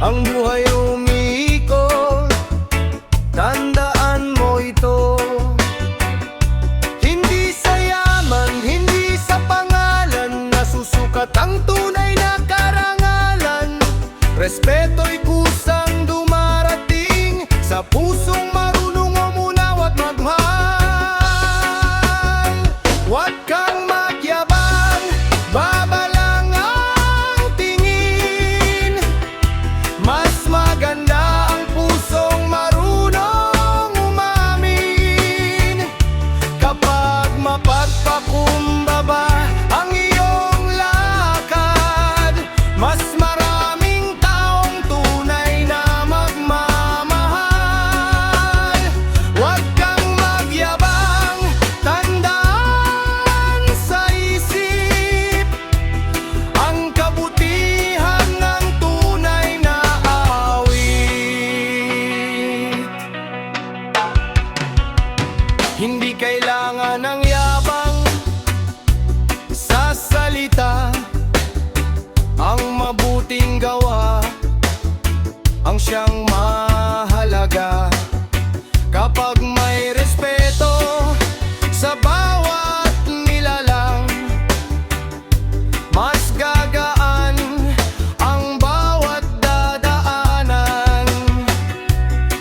ang buhay umiikot. Tandaan mo ito. Hindi sa yaman, hindi sa pangalan nasusukat ang tunay na karangalan. Respeto'y kusang dumarating sa pusong marunong umunaw at magmahal. Huwag kang magyabang, baba lang ang tingin. Mas maganda ang pusong marunong umamin. Kapag mapagpakumbaba ang iyong lakad, mas maraming taong tunay na magmamahal. Huwag kang magyabang, tandaan sa isip ang kabutihan ng tunay na awit. Hindi kailangan ng yabang sa salita, ang mabuting gawa ang siyang mahalaga. Kapag may respeto sa bawat nilalang, mas gagaan ang bawat dadaanan.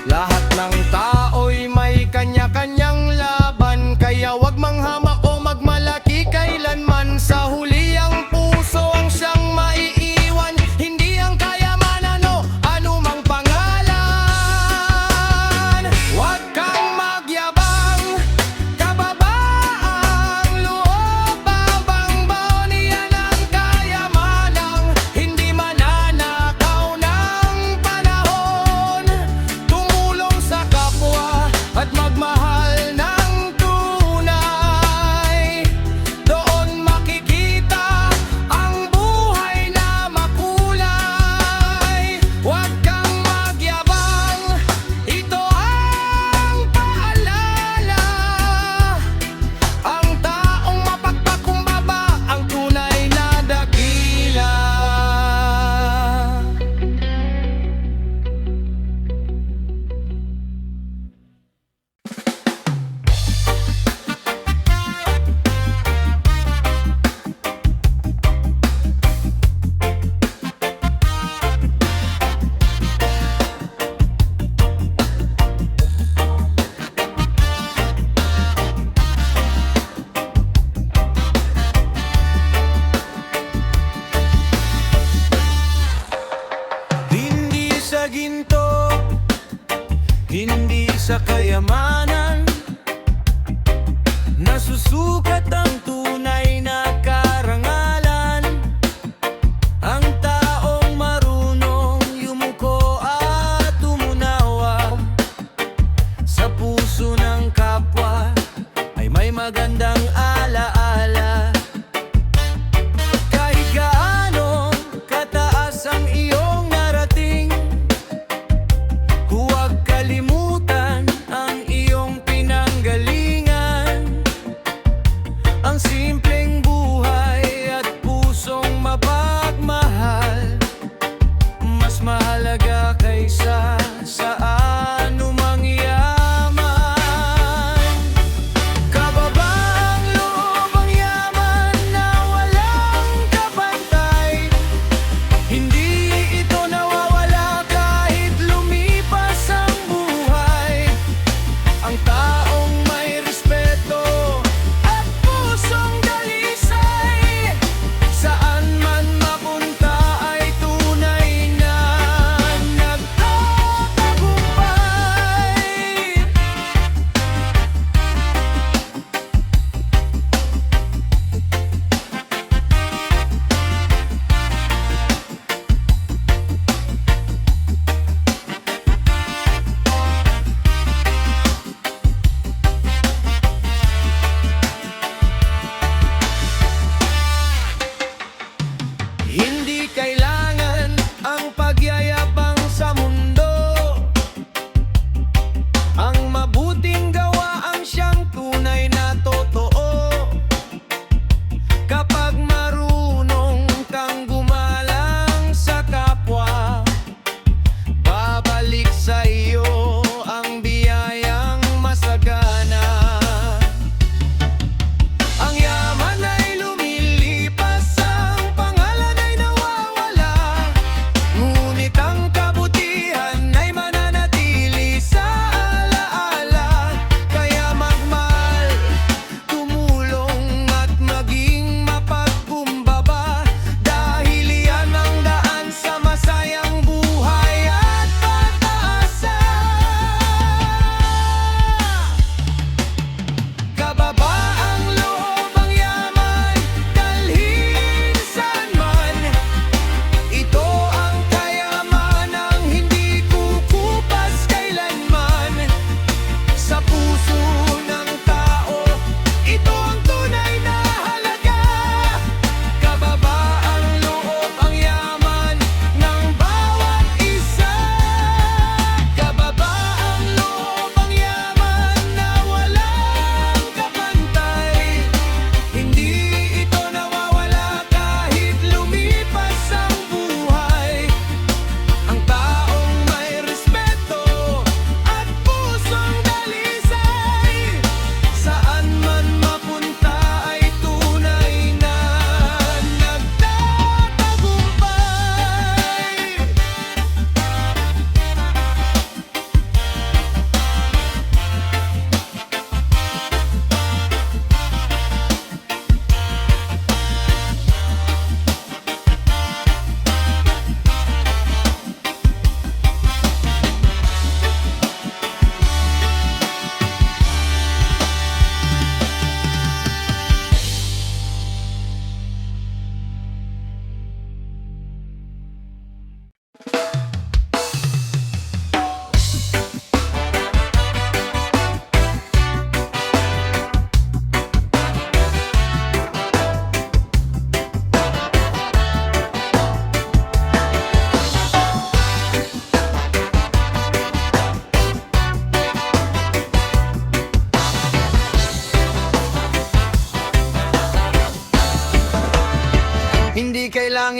Lahat ng tao'y may kanya-kanyang laban, kaya wag manghamak o magmalaki kailanman. Sa huli ang puso ang siyang maiiwan, hindi ang kayamanan o anumang pangalan. Huwag kang magyabang, kababaang loob, babang baon, iyan ang kayamanang hindi mananakaw ng panahon. Tumulong sa kapwa at magmahal ng tunay. Doon makikita ang buhay na makulay. Huwag kang magyabang, ito ang paalala. Ang taong mapagpakumbaba ang tunay na dakila. Hindi sa ginto, hindi sa kayamanan nasusukat ang tunay na karangalan. Ang taong marunong yumuko at umunawa sa puso ng kapwa ay may magandang alaala. Kahit gaano kataas ang iyong narating, huwag kalimutan ang iyong pinanggalingan. Ang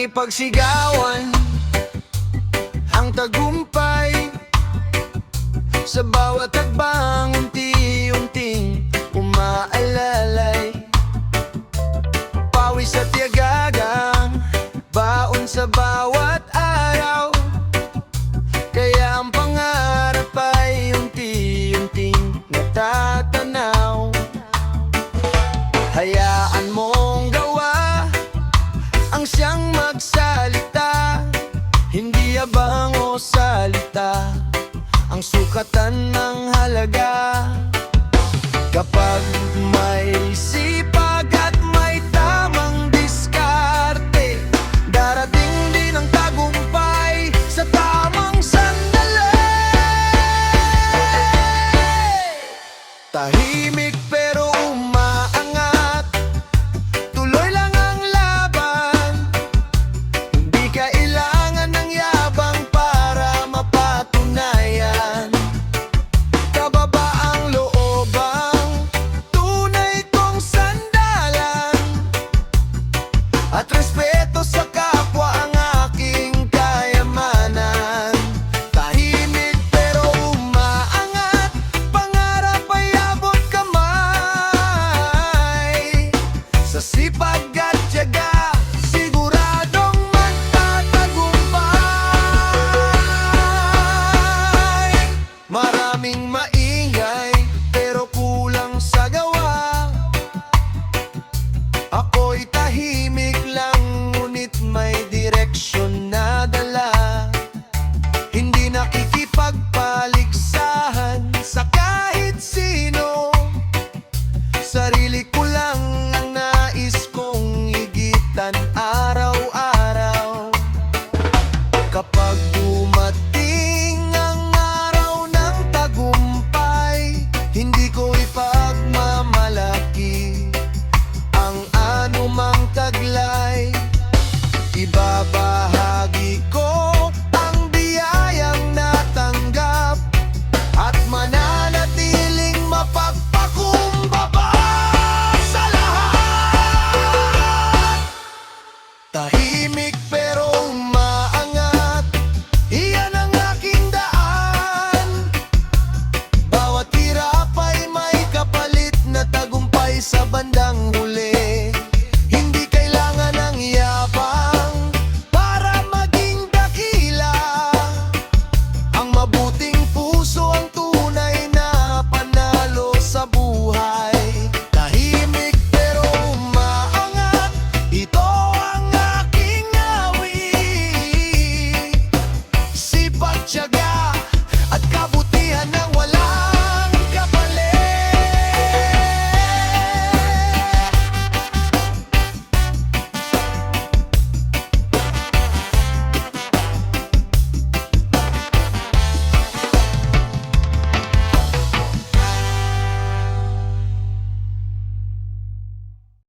ipagsigawan ang tagumpay sa bawat hakbang, unti-unting umaalalay. Pawis at tiyagang baon sa bawat araw, kaya ang pangarap ay unti-unting natatanaw. Hayaan mong gawa ang siyang magsalita, hindi abang o salita ang sukatan ng halaga. Kapag may isip